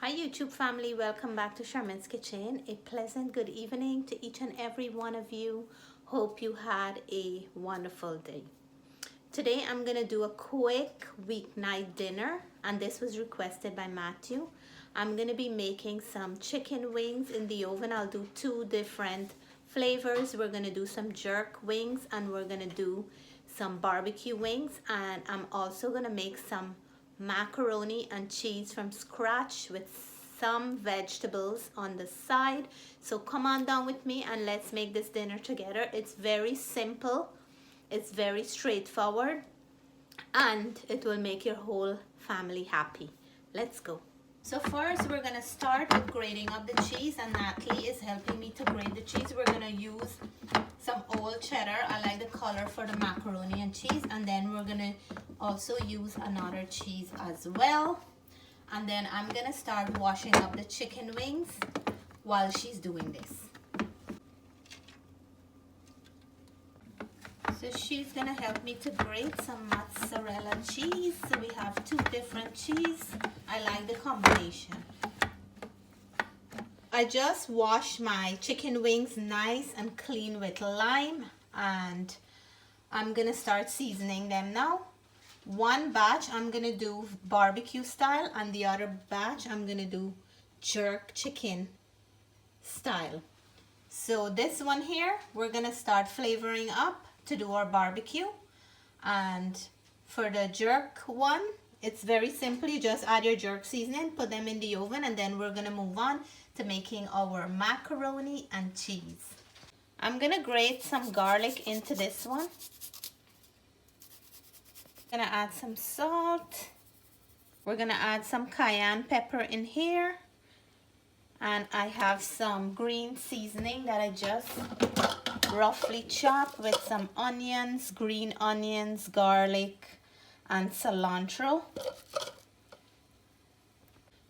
Hi YouTube family, welcome back to Charmaine's Kitchen. A pleasant good evening to each and every one of you. Hope you had a wonderful day. Today I'm gonna do a quick weeknight dinner, and this was requested by Matthew. I'm gonna be making some chicken wings in the oven. I'll do two different flavors. We're gonna do some jerk wings and we're gonna do some barbecue wings, and I'm also gonna make some macaroni and cheese from scratch with some vegetables on the side. So come on down with me and let's make this dinner together. It's very simple, it's very straightforward, and it will make your whole family happy. Let's go. So first we're gonna start with grating up the cheese, and Natalie is helping me to grate the cheese. We're gonna use some old cheddar. I like the color for the macaroni and cheese, and then we're gonna also use another cheese as well. And then I'm gonna start washing up the chicken wings while she's doing this. So she's gonna help me to grate some mozzarella cheese. So we have two different cheese. I like the combination. I just washed my chicken wings nice and clean with lime, and I'm gonna start seasoning them now. One batch I'm gonna do barbecue style, and the other batch I'm gonna do jerk chicken style. So this one here, we're gonna start flavoring up to do our barbecue. And for the jerk one, it's very simple. You just add your jerk seasoning, put them in the oven, and then we're gonna move on to making our macaroni and cheese. I'm gonna grate some garlic into this one. Gonna add some salt. We're gonna add some cayenne pepper in here, and I have some green seasoning that I just roughly chopped with some onions, green onions, garlic, and cilantro.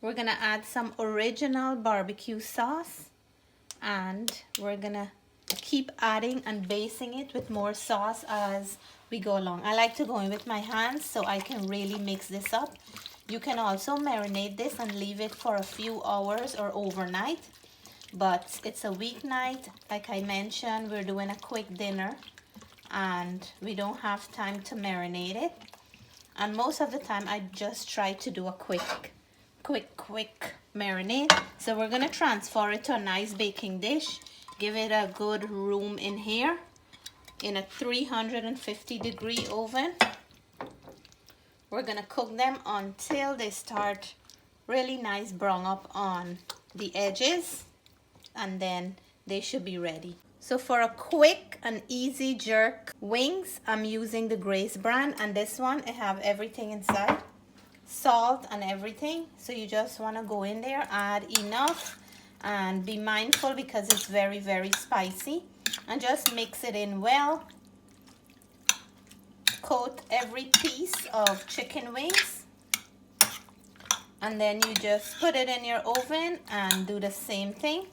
We're gonna add some original barbecue sauce, and we're gonna keep adding and basting it with more sauce as we go along. I like to go in with my hands so I can really mix this up. You can also marinate this and leave it for a few hours or overnight, but it's a weeknight. Like I mentioned, we're doing a quick dinner and we don't have time to marinate it, and most of the time I just try to do a quick marinade. So we're gonna transfer it to a nice baking dish. Give it a good room in here in a 350-degree oven. We're gonna cook them until they start really nice brown up on the edges, and then they should be ready. So for a quick and easy jerk wings, I'm using the Grace brand, and this one I have everything inside, salt and everything. So you just want to go in there, add enough, and be mindful because it's very spicy, and just mix it in well. Coat every piece of chicken wings, and then you just put it in your oven and do the same thing.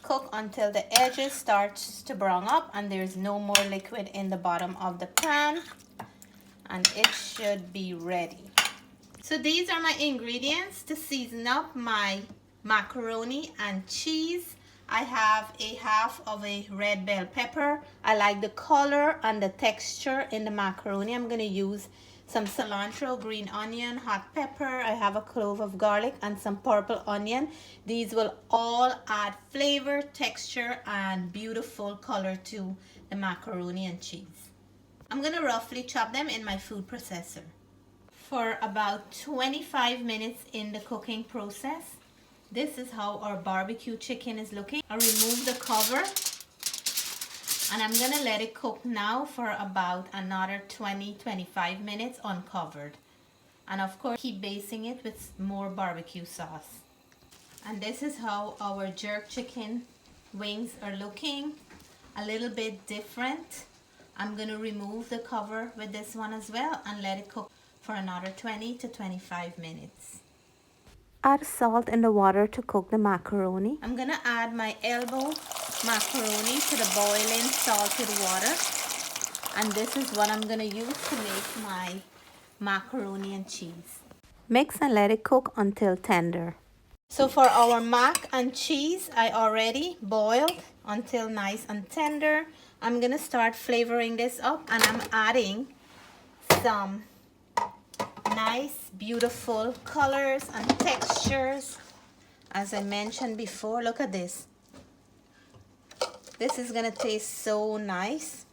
Cook until the edges starts to brown up and there's no more liquid in the bottom of the pan, and it should be ready. So these are my ingredients to season up my macaroni and cheese. I have a half of a red bell pepper. I like the color and the texture in the macaroni. I'm going to use some cilantro, green onion, hot pepper. I have a clove of garlic and some purple onion. These will all add flavor, texture, and beautiful color to the macaroni and cheese. I'm going to roughly chop them in my food processor. For about 25 minutes in the cooking process, this is how our barbecue chicken is looking. I remove the cover, and I'm gonna let it cook now for about another 20-25 minutes uncovered. And of course, keep basting it with more barbecue sauce. And this is how our jerk chicken wings are looking. A little bit different. I'm gonna remove the cover with this one as well and let it cook for another 20-25 minutes. Add salt in the water to cook the macaroni. I'm gonna add my elbow macaroni to the boiling salted water, and this is what I'm gonna use to make my macaroni and cheese. Mix and let it cook until tender. So for our mac and cheese, I already boiled until nice and tender. I'm gonna start flavoring this up, and I'm adding some nice, beautiful colors and textures. As I mentioned before, look at this. This is gonna taste so nice.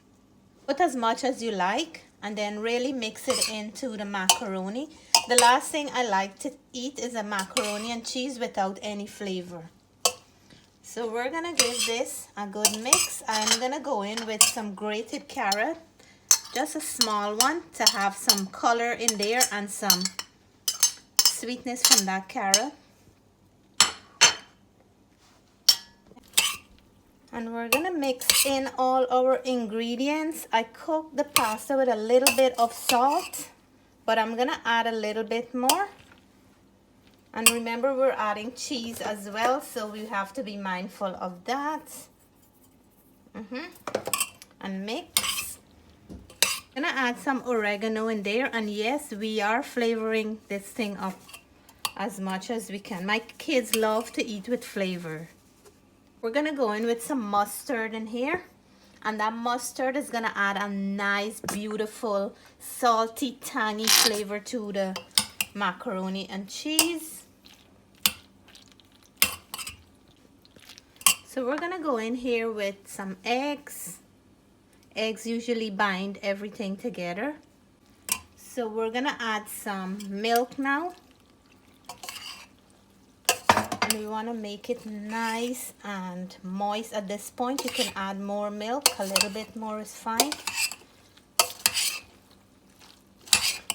Put as much as you like, and then really mix it into the macaroni. The last thing I like to eat is a macaroni and cheese without any flavor. So we're gonna give this a good mix. I'm gonna go in with some grated carrot, just a small one, to have some color in there and some sweetness from that carrot. And we're gonna mix in all our ingredients. I cooked the pasta with a little bit of salt, but I'm gonna add a little bit more. And remember, we're adding cheese as well, so we have to be mindful of that. And mix. I'm gonna add some oregano in there, and yes, we are flavoring this thing up as much as we can. My kids love to eat with flavor. We're gonna go in with some mustard in here, and that mustard is gonna add a nice, beautiful, salty, tangy flavor to the macaroni and cheese. So we're gonna go in here with some eggs. Eggs usually bind everything together. So we're gonna add some milk now. And we wanna make it nice and moist at this point. You can add more milk, a little bit more is fine.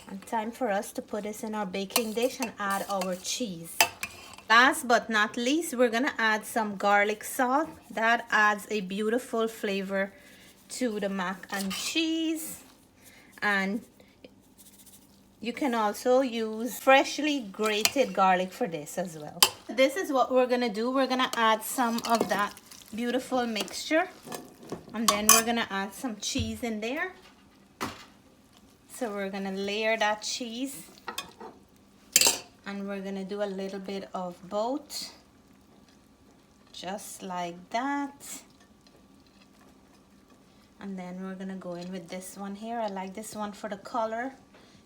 And time for us to put this in our baking dish and add our cheese. Last but not least, we're gonna add some garlic salt. That adds a beautiful flavor to the mac and cheese. And you can also use freshly grated garlic for this as well. This is what we're gonna do. We're gonna add some of that beautiful mixture, and then we're gonna add some cheese in there. So we're gonna layer that cheese, and we're gonna do a little bit of both, just like that. And then we're gonna go in with this one here. I like this one for the color.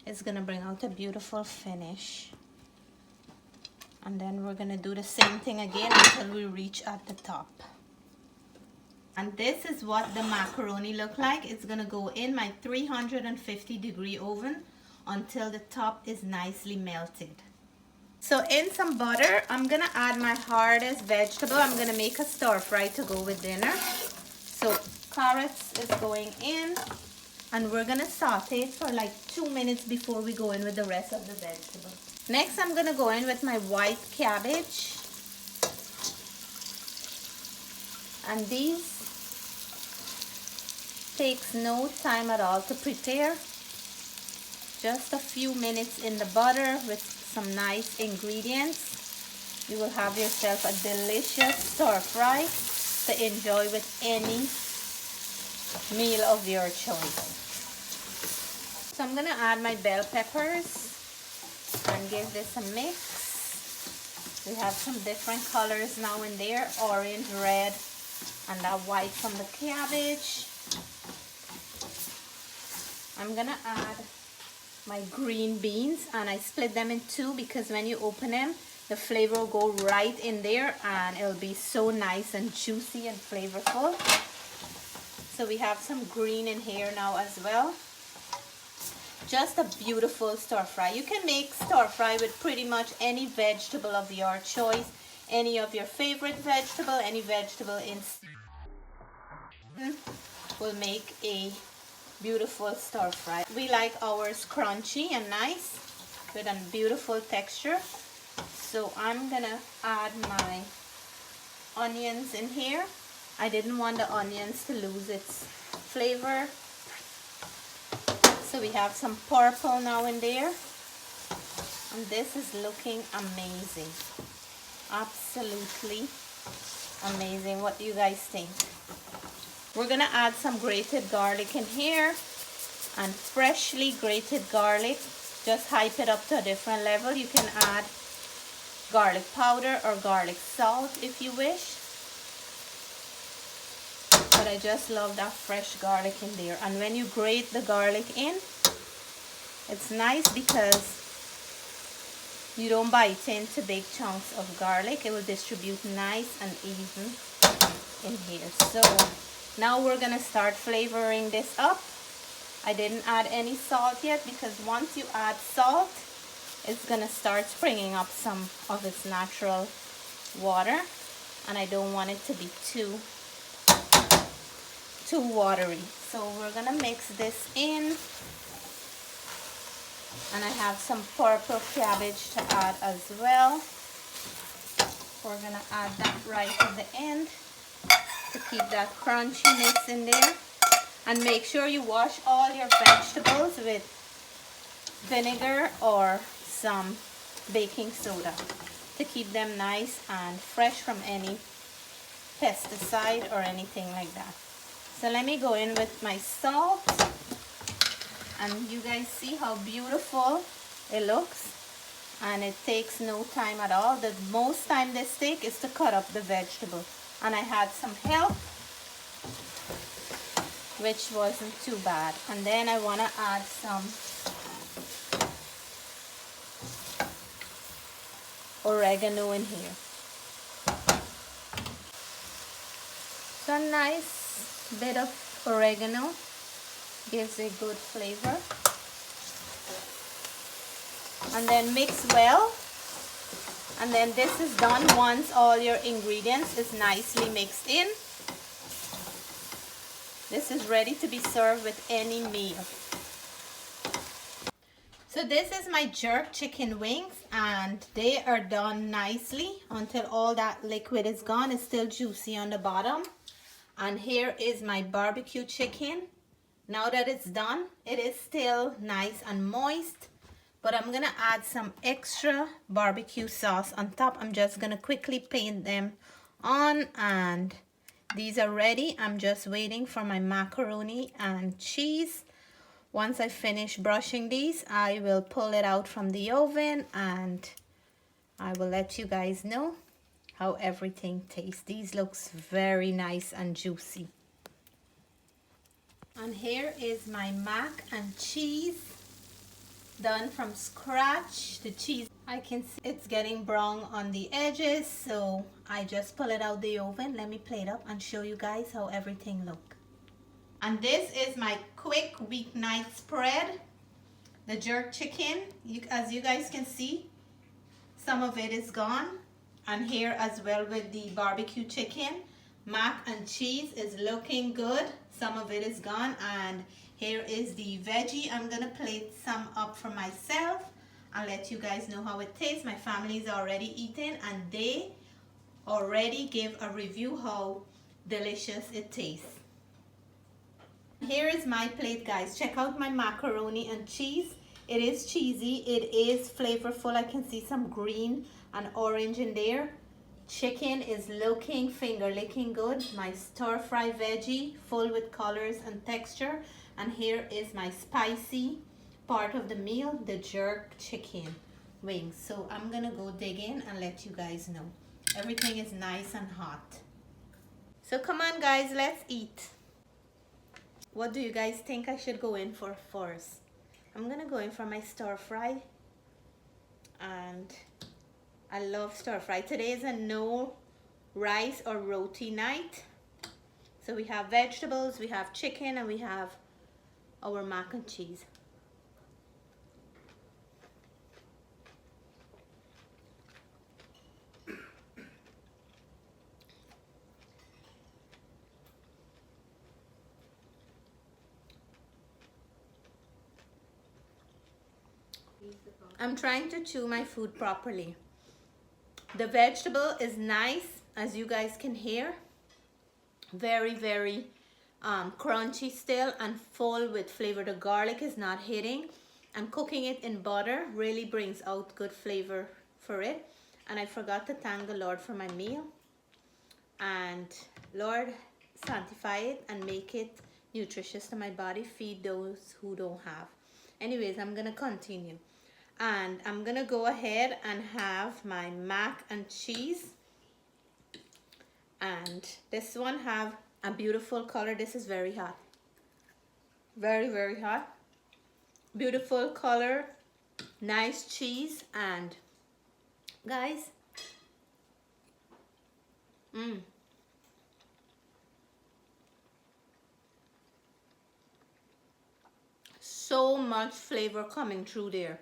It's gonna bring out a beautiful finish. And then we're gonna do the same thing again until we reach at the top. And this is what the macaroni look like. It's gonna go in my 350-degree oven until the top is nicely melted. So in some butter, I'm gonna add my hardest vegetable. I'm gonna make a stir fry to go with dinner. So carrots is going in, and we're gonna saute it for like 2 minutes before we go in with the rest of the vegetables. Next, I'm gonna go in with my white cabbage. And these takes no time at all to prepare. Just a few minutes in the butter with some nice ingredients. You will have yourself a delicious stir fry to enjoy with any meal of your choice. So I'm gonna add my bell peppers and give this a mix. We have some different colors now in there, orange, red, and that white from the cabbage. I'm gonna add my green beans, and I split them in two because when you open them, the flavor will go right in there and it'll be so nice and juicy and flavorful. So we have some green in here now as well. Just a beautiful stir fry. You can make stir fry with pretty much any vegetable of your choice, any of your favorite vegetable, any vegetable in will make a beautiful stir fry. We like ours crunchy and nice with a beautiful texture. So I'm gonna add my onions in here. I didn't want the onions to lose its flavor. So we have some purple now in there. And this is looking amazing. Absolutely amazing. What do you guys think? We're gonna add some grated garlic in here, and freshly grated garlic just hype it up to a different level. You can add garlic powder or garlic salt if you wish. But I just love that fresh garlic in there. And when you grate the garlic in, it's nice because you don't bite into big chunks of garlic. It will distribute nice and even in here. So now we're gonna start flavoring this up. I didn't add any salt yet because once you add salt, it's gonna start springing up some of its natural water, and I don't want it to be too watery. So we're gonna mix this in, and I have some purple cabbage to add as well. We're gonna add that right at the end to keep that crunchiness in there. And make sure you wash all your vegetables with vinegar or some baking soda to keep them nice and fresh from any pesticide or anything like that. So let me go in with my salt, and you guys see how beautiful it looks, and it takes no time at all. The most time this takes is to cut up the vegetable, and I had some help, which wasn't too bad. And then I want to add some oregano in here. So a nice bit of oregano gives a good flavor. And then mix well. And then this is done once all your ingredients is nicely mixed in. This is ready to be served with any meal. So this is my jerk chicken wings, and they are done nicely until all that liquid is gone. It's still juicy on the bottom. And here is my barbecue chicken. Now that it's done, it is still nice and moist, but I'm gonna add some extra barbecue sauce on top. I'm just gonna quickly paint them on, and these are ready. I'm just waiting for my macaroni and cheese. Once I finish brushing these, I will pull it out from the oven and I will let you guys know how everything tastes. These looks very nice and juicy. And here is my mac and cheese done from scratch. The cheese, I can see it's getting brown on the edges, so I just pull it out the oven. Let me plate up and show you guys how everything look. And this is my quick weeknight spread. The jerk chicken, as you guys can see, some of it is gone. And here as well with the barbecue chicken, mac and cheese is looking good. Some of it is gone. And here is the veggie. I'm gonna plate some up for myself and let you guys know how it tastes. My family is already eating and they already gave a review how delicious it tastes. Here is my plate, guys. Check out my macaroni and cheese. It is cheesy, it is flavorful. I can see some green and orange in there. Chicken is looking finger licking good. My stir fry veggie full with colors and texture. And here is my spicy part of the meal, the jerk chicken wings. So I'm gonna go dig in and let you guys know. Everything is nice and hot. So come on guys, let's eat. What do you guys think I should go in for first? I'm gonna go in for my stir fry, and I love stir fry. Today is a no rice or roti night. So we have vegetables, we have chicken, and we have our mac and cheese. I'm trying to chew my food properly. The vegetable is nice, as you guys can hear. Very, very crunchy still and full with flavor. The garlic is not hitting, and cooking it in butter really brings out good flavor for it. And I forgot to thank the Lord for my meal. And Lord, sanctify it and make it nutritious to my body. Feed those who don't have. Anyways, I'm gonna continue. And I'm gonna go ahead and have my mac and cheese. And this one have a beautiful color. This is very hot. Very, very hot. Beautiful color, nice cheese, and guys, so much flavor coming through there.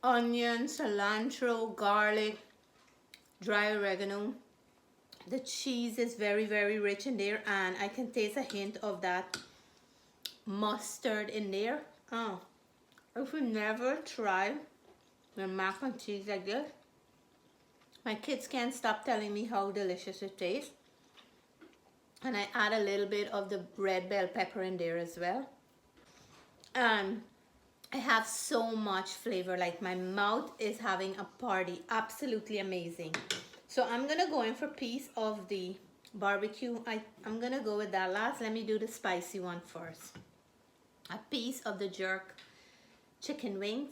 Onion, cilantro, garlic, dry oregano. The cheese is very, very rich in there, and I can taste a hint of that mustard in there. Oh, if you never try the mac and cheese like this, my kids can't stop telling me how delicious it tastes. And I add a little bit of the red bell pepper in there as well. And I have so much flavor, like my mouth is having a party. Absolutely amazing. So I'm gonna go in for a piece of the barbecue. I'm gonna go with that last. Let me do the spicy one first. A piece of the jerk chicken wings.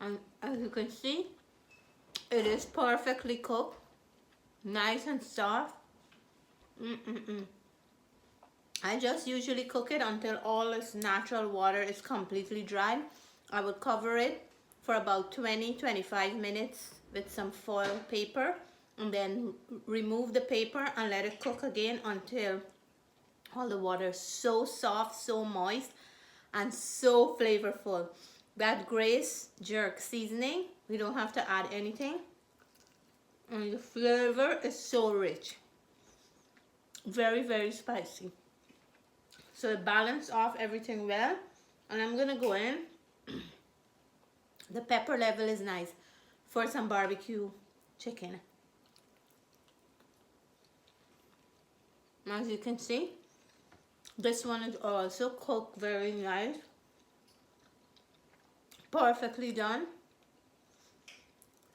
And as you can see, it is perfectly cooked, nice and soft. I just usually cook it until all its natural water is completely dry. I would cover it for about 20-25 minutes with some foil paper, and then remove the paper and let it cook again until all the water is so soft, so moist, and so flavorful. That Grace jerk seasoning, we don't have to add anything, and the flavor is so rich. Very, very spicy. So it balanced off everything well. And I'm gonna go in. The pepper level is nice for some barbecue chicken. As you can see, this one is also cooked very nice. Perfectly done.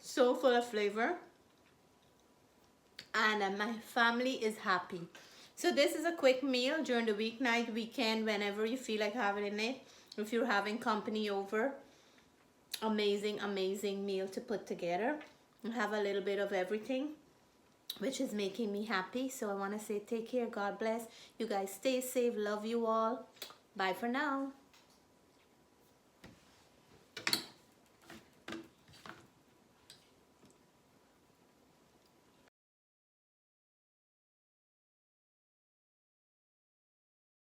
So full of flavor. And my family is happy. So this is a quick meal during the weeknight, weekend, whenever you feel like having it. If you're having company over, amazing, amazing meal to put together. And have a little bit of everything, which is making me happy. So I want to say take care, God bless. You guys stay safe, love you all. Bye for now.